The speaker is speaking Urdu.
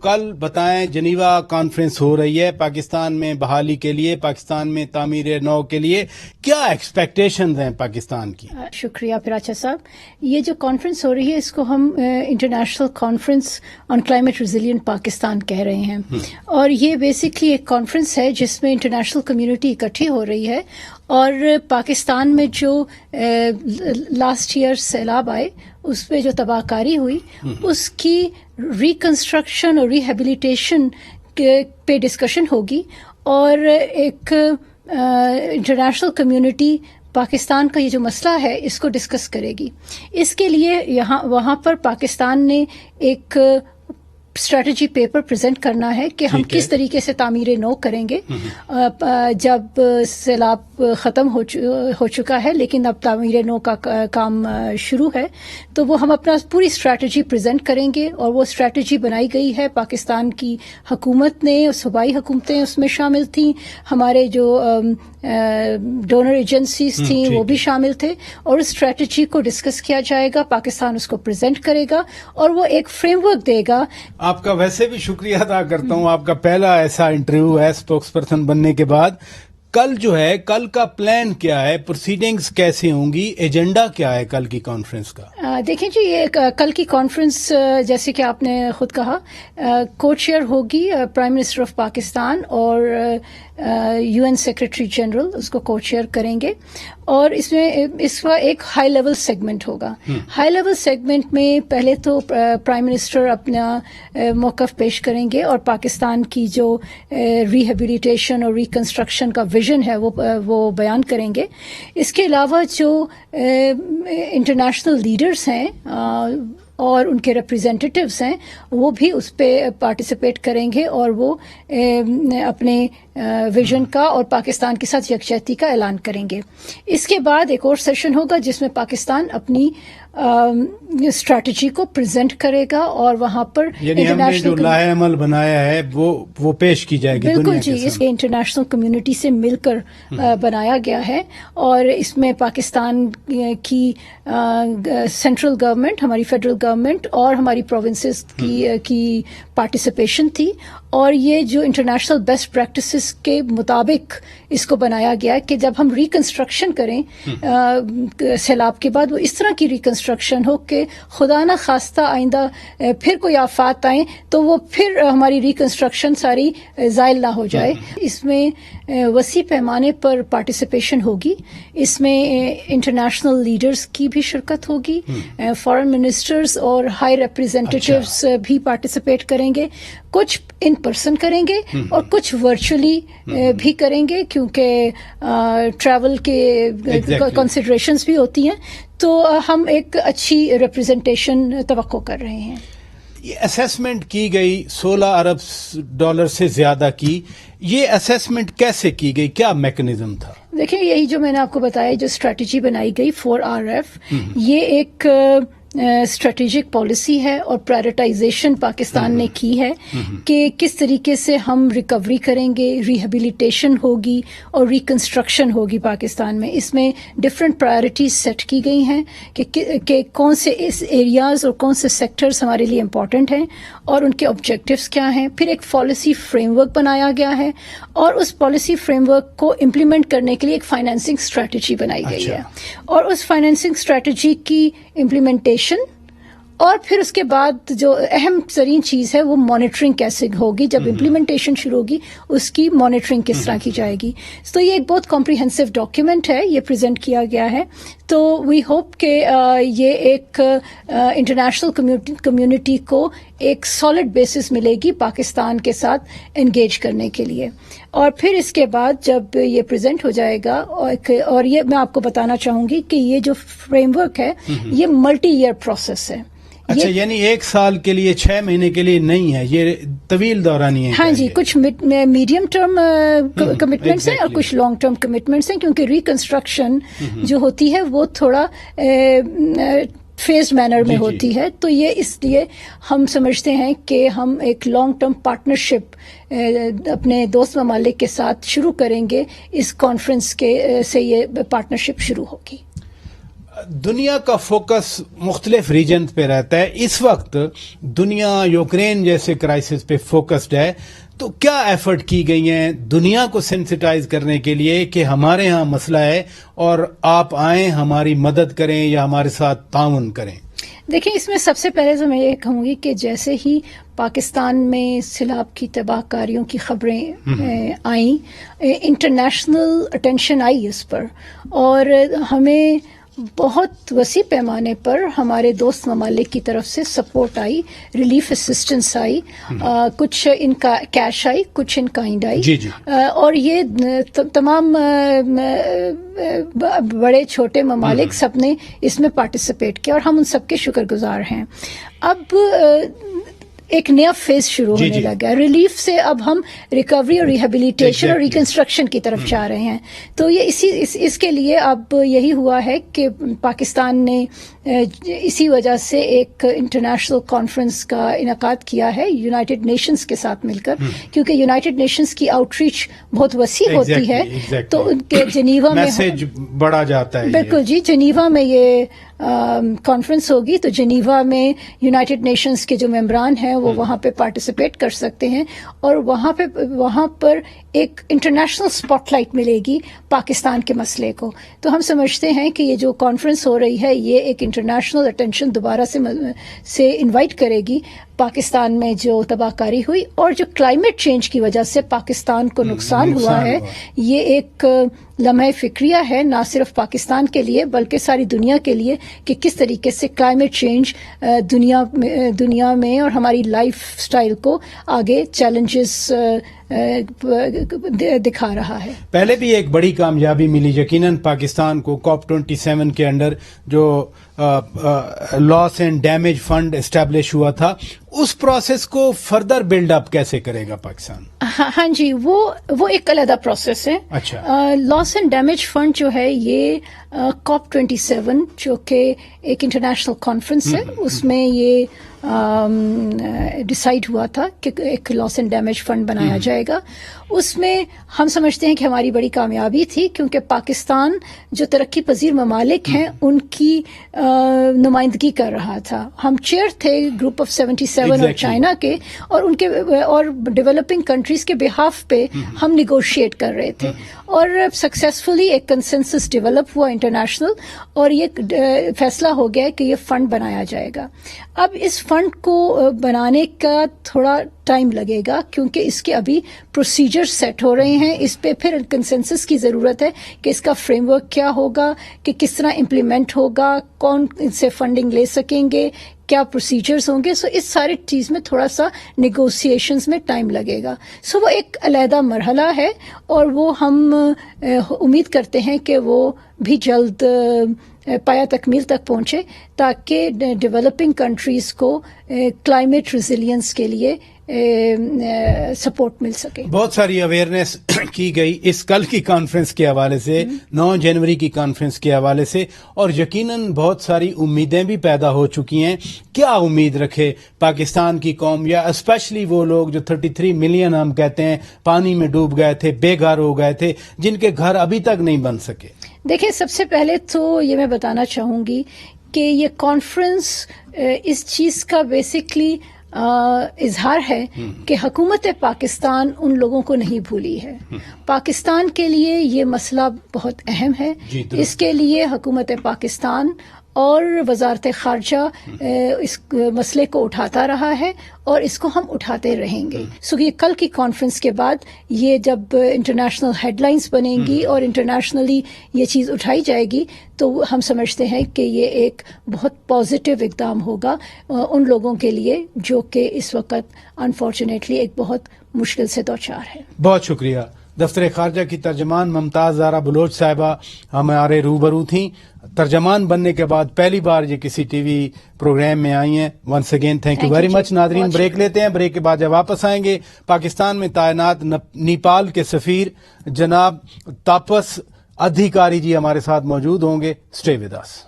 کل بتائیں، جنیوا کانفرنس ہو رہی ہے پاکستان میں بحالی کے لیے، پاکستان میں تعمیر نو کے لیے، کیا ایکسپیکٹیشنز ہیں پاکستان کی؟ شکریہ پراچا صاحب. یہ جو کانفرنس ہو رہی ہے اس کو ہم international conference on climate resilient Pakistan کہہ رہے ہیں، اور یہ بیسکلی ایک کانفرنس ہے جس میں انٹرنیشنل کمیونٹی اکٹھی ہو رہی ہے، اور پاکستان میں جو لاسٹ ایئر سیلاب آئے اس پہ جو تباہ کاری ہوئی اس کی ریکنسٹرکشن اور ریہیبلیٹیشن پہ ڈسکشن ہوگی، اور ایک انٹرنیشنل کمیونٹی پاکستان کا یہ جو مسئلہ ہے اس کو ڈسکس کرے گی. اس کے لیے وہاں پر پاکستان نے ایک اسٹریٹجی پیپر پریزنٹ کرنا ہے کہ ہم کس طریقے سے تعمیر نو کریں گے جب سیلاب ختم ہو چکا ہے، لیکن اب تعمیر نو کا کام شروع ہے. تو وہ ہم اپنا پوری اسٹریٹجی پریزنٹ کریں گے، اور وہ اسٹریٹجی بنائی گئی ہے پاکستان کی حکومت نے، صوبائی حکومتیں اس میں شامل تھیں، ہمارے جو ڈونر ایجنسیز تھیں وہ بھی شامل تھے، اور اس اسٹریٹجی کو ڈسکس کیا جائے گا. پاکستان اس کو پریزنٹ کرے گا اور وہ ایک فریم ورک دے گا. آپ کا ویسے بھی شکریہ ادا کرتا ہوں، آپ کا پہلا ایسا انٹرویو ہے اسپوکس پرسن بننے کے بعد. کل جو ہے، کل کا پلان کیا ہے، پروسیڈنگز کیسے ہوں گی، ایجنڈا کیا ہے کل کی کانفرنس کا؟ دیکھیں جی، یہ کل کی کانفرنس جیسے کہ آپ نے خود کہا کو چیئر ہوگی پرائم منسٹر آف پاکستان اور یو این سیکرٹری جنرل اس کو کو چیئر کریں گے، اور اس کا ایک ہائی لیول سیگمنٹ ہوگا. ہائی لیول سیگمنٹ میں پہلے تو پرائم منسٹر اپنا موقف پیش کریں گے اور پاکستان کی جو ریہیبلیٹیشن اور ریکنسٹرکشن کا ویژن ہے وہ بیان کریں گے. اس کے علاوہ جو انٹرنیشنل لیڈرز ہیں اور ان کے ریپرزینٹیٹیوز ہیں وہ بھی اس پہ پارٹیسپیٹ کریں گے، اور وہ اپنے ویژن کا اور پاکستان کے ساتھ یکجہتی کا اعلان کریں گے. اس کے بعد ایک اور سیشن ہوگا جس میں پاکستان اپنی اسٹریٹجی کو پریزنٹ کرے گا، اور وہاں پر یعنی ہم نے جو لائحہ عمل بنایا ہے وہ پیش کی جائے گی. بالکل جی، اس کے انٹرنیشنل کمیونٹی سے مل کر بنایا گیا ہے، اور اس میں پاکستان کی سینٹرل گورنمنٹ، ہماری فیڈرل گورنمنٹ اور ہماری پروونسز کی پارٹیسپیشن تھی. اور یہ جو انٹرنیشنل بیسٹ پریکٹسز کے مطابق اس کو بنایا گیا کہ جب ہم ریکنسٹرکشن کریں سیلاب کے بعد، وہ اس طرح کی ریکنسٹرکشن ہو کہ خدا نہ خواستہ آئندہ پھر کوئی آفات آئیں تو وہ پھر ہماری ریکنسٹرکشن ساری زائل نہ ہو جائے. اس میں وسیع پیمانے پر پارٹیسپیشن ہوگی. اس میں انٹرنیشنل لیڈرز کی بھی شرکت ہوگی، فارن منسٹرز اور ہائی ریپرزینٹیٹیوز بھی پارٹیسپیٹ کریں گے. کچھ ان پرسن کریں گے اور کچھ ورچولی بھی کریں گے، کیونکہ ٹریول کے کنسیڈریشنز بھی ہوتی ہیں. تو ہم ایک اچھی ریپرزنٹیشن توقع کر رہے ہیں. یہ اسیسمنٹ کی گئی $16 ارب سے زیادہ کی، یہ اسیسمنٹ کیسے کی گئی، کیا میکنزم تھا؟ دیکھیں، یہی جو میں نے آپ کو بتایا، جو اسٹریٹجی بنائی گئی 4RF، یہ ایک اسٹریٹجک پالیسی ہے اور پرائرٹائزیشن پاکستان نے کی ہے کہ کس طریقے سے ہم ریکوری کریں گے، ریہیبلیٹیشن ہوگی اور ریکنسٹرکشن ہوگی پاکستان میں. اس میں ڈفرینٹ پرائرٹیز سیٹ کی گئی ہیں کہ کون سے اس ایریاز اور کون سے سیکٹرز ہمارے لیے امپورٹنٹ ہیں اور ان کے آبجیکٹیوز کیا ہیں. پھر ایک پالیسی فریم ورک بنایا گیا ہے، اور اس پالیسی فریم ورک کو امپلیمنٹ کرنے کے لیے ایک فائنینسنگ اسٹریٹجی بنائی گئی ہے، اور اس فائنینسنگ اسٹریٹجی کی امپلیمنٹیشن، اور پھر اس کے بعد جو اہم ترین چیز ہے وہ مانیٹرنگ کیسے ہوگی. جب امپلیمنٹیشن شروع ہوگی اس کی مانیٹرنگ کس طرح کی جائے گی. تو یہ ایک بہت کمپریہنسو ڈاکیومنٹ ہے، یہ پریزنٹ کیا گیا ہے. تو وی ہوپ کہ یہ ایک انٹرنیشنل کمیونٹی کو ایک سالڈ بیسس ملے گی پاکستان کے ساتھ انگیج کرنے کے لیے. اور پھر اس کے بعد جب یہ پریزنٹ ہو جائے گا، اور یہ میں آپ کو بتانا چاہوں گی کہ یہ جو فریم ورک ہے یہ ملٹی ایئر پروسیس ہے. اچھا، یعنی 1 سال کے لیے، 6 مہینے کے لیے نہیں ہے، یہ طویل دورانی ہے. ہاں جی، کچھ میڈیم ٹرم کمٹمنٹس ہیں اور کچھ لانگ ٹرم کمٹمنٹس ہیں، کیونکہ ریکنسٹرکشن جو ہوتی ہے وہ تھوڑا فیزڈ مینر میں ہوتی ہے. تو یہ اس لیے ہم سمجھتے ہیں کہ ہم ایک لانگ ٹرم پارٹنرشپ اپنے دوست ممالک کے ساتھ شروع کریں گے. اس کانفرنس سے یہ پارٹنرشپ شروع ہوگی. دنیا کا فوکس مختلف ریجن پہ رہتا ہے. اس وقت دنیا یوکرین جیسے کرائسس پہ فوکسڈ ہے, تو کیا ایفرٹ کی گئی ہیں دنیا کو سینسٹائز کرنے کے لیے کہ ہمارے ہاں مسئلہ ہے اور آپ آئیں, ہماری مدد کریں یا ہمارے ساتھ تعاون کریں؟ دیکھیں, اس میں سب سے پہلے تو میں یہ کہوں گی کہ جیسے ہی پاکستان میں سیلاب کی تباہ کاریوں کی خبریں آئیں, انٹرنیشنل اٹینشن آئی اس پر, اور ہمیں بہت وسیع پیمانے پر ہمارے دوست ممالک کی طرف سے سپورٹ آئی, ریلیف اسسٹنس آئی, کچھ ان کا کیش آئی, کچھ ان کائنڈ آئی. جی جی. اور یہ تمام بڑے چھوٹے ممالک سب نے اس میں پارٹیسپیٹ کیا, اور ہم ان سب کے شکر گزار ہیں. اب ایک نیا فیز شروع ہونے لگا ہے. ریلیف سے اب ہم ریکوری اور ریہیبلیٹیشن اور ریکنسٹرکشن کی طرف جا رہے ہیں. تو یہ اس کے لیے اب یہی ہوا ہے کہ پاکستان نے اسی وجہ سے ایک انٹرنیشنل کانفرنس کا انعقاد کیا ہے یونائٹڈ نیشنز کے ساتھ مل کر, کیونکہ یونائٹڈ نیشنز کی آؤٹ ریچ بہت وسیع ہوتی ہے. تو ان کے جنیوا میں میسج بڑھا جاتا ہے. بالکل جی, جنیوا میں یہ کانفرنس ہوگی, تو جنیوا میں یونائٹڈ نیشنز کے جو ممبران ہیں وہ وہاں پہ پارٹیسپیٹ کر سکتے ہیں, اور وہاں پر ایک انٹرنیشنل اسپاٹ لائٹ ملے گی پاکستان کے مسئلے کو. تو ہم سمجھتے ہیں کہ یہ جو کانفرنس ہو رہی ہے یہ ایک انٹرنیشنل اٹینشن دوبارہ سے انوائٹ کرے گی پاکستان میں جو تباہ کاری ہوئی, اور جو کلائمیٹ چینج کی وجہ سے پاکستان کو نقصان ہوا ہے. یہ ایک لمحہ فکریہ ہے نہ صرف پاکستان کے لیے بلکہ ساری دنیا کے لیے, کہ کس طریقے سے کلائمیٹ چینج دنیا میں اور ہماری لائف سٹائل کو آگے چیلنجز دکھا رہا ہے. پہلے بھی ایک بڑی کامیابی ملی یقیناً پاکستان کو, COP27 کے انڈر جو لاس اینڈ ڈیمیج فنڈ اسٹیبلش ہوا تھا, اس پروسیس کو فردر بلڈ اپ کیسے کرے گا پاکستان؟ ہاں جی, وہ ایک علیحدہ پروسیس ہے. اچھا. لاس اینڈ ڈیمیج فنڈ جو ہے یہ COP27 جو کہ ایک انٹرنیشنل کانفرنس ہے, اس میں یہ ڈیسائیڈ ہوا تھا کہ ایک لاس اینڈ ڈیمیج فنڈ بنایا جائے گا. اس میں ہم سمجھتے ہیں کہ ہماری بڑی کامیابی تھی, کیونکہ پاکستان جو ترقی پذیر ممالک ہیں ان کی نمائندگی کر رہا تھا. ہم چیئر تھے گروپ آف 77 اور چائنا کے, اور ان کے اور ڈیولپنگ کنٹریز کے بہاف پہ ہم نیگوشیٹ کر رہے تھے, اور سکسیسفلی ایک کنسنسس ڈیولپ ہوا انٹرنیشنل, اور یہ فیصلہ ہو گیا کہ یہ فنڈ بنایا جائے گا. اب اس فنڈ کو بنانے کا تھوڑا ٹائم لگے گا, کیونکہ اس کے ابھی پروسیجر سیٹ ہو رہے ہیں. اس پہ پھر کنسنسس کی ضرورت ہے کہ اس کا فریم ورک کیا ہوگا, کہ کس طرح امپلیمنٹ ہوگا, کون ان سے فنڈنگ لے سکیں گے, کیا پروسیجرز ہوں گے. سو اس ساری چیز میں تھوڑا سا نیگوسیشنز میں ٹائم لگے گا. سو وہ ایک علیحدہ مرحلہ ہے, اور وہ ہم امید کرتے ہیں کہ وہ بھی جلد پایا تکمیل تک پہنچے, تاکہ ڈیولپنگ کنٹریز کو کلائمیٹ ریزیلینس کے لیے سپورٹ مل سکے. بہت ساری اویئرنیس کی گئی اس کل کی کانفرنس کے حوالے سے, 9 جنوری کی کانفرنس کے حوالے سے, اور یقیناً بہت ساری امیدیں بھی پیدا ہو چکی ہیں. کیا امید رکھے پاکستان کی قوم, یا اسپیشلی وہ لوگ جو 33 ملین ہم کہتے ہیں پانی میں ڈوب گئے تھے, بے گھر ہو گئے تھے, جن کے گھر ابھی تک نہیں بن سکے؟ دیکھیں, سب سے پہلے تو یہ میں بتانا چاہوں گی کہ یہ کانفرنس اس چیز کا بیسکلی اظہار ہے کہ حکومت پاکستان ان لوگوں کو نہیں بھولی ہے. پاکستان کے لیے یہ مسئلہ بہت اہم ہے. اس کے لیے حکومت پاکستان اور وزارت خارجہ اس مسئلے کو اٹھاتا رہا ہے, اور اس کو ہم اٹھاتے رہیں گے. سو یہ کل کی کانفرنس کے بعد یہ جب انٹرنیشنل ہیڈ لائنز بنیں گی اور انٹرنیشنلی یہ چیز اٹھائی جائے گی, تو ہم سمجھتے ہیں کہ یہ ایک بہت پازیٹیو اقدام ہوگا ان لوگوں کے لیے جو کہ اس وقت انفارچونیٹلی ایک بہت مشکل سے دوچار ہے. بہت شکریہ. دفتر خارجہ کی ترجمان ممتاز زہرا بلوچ صاحبہ ہمارے روبرو تھیں. ترجمان بننے کے بعد پہلی بار یہ کسی ٹی وی پروگرام میں آئی ہیں. Once again thank you very much. ناظرین, بریک لیتے ہیں. بریک کے بعد جب واپس آئیں گے, پاکستان میں تعینات نیپال کے سفیر جناب تاپس ادھیکاری جی ہمارے ساتھ موجود ہوں گے. Stay with us.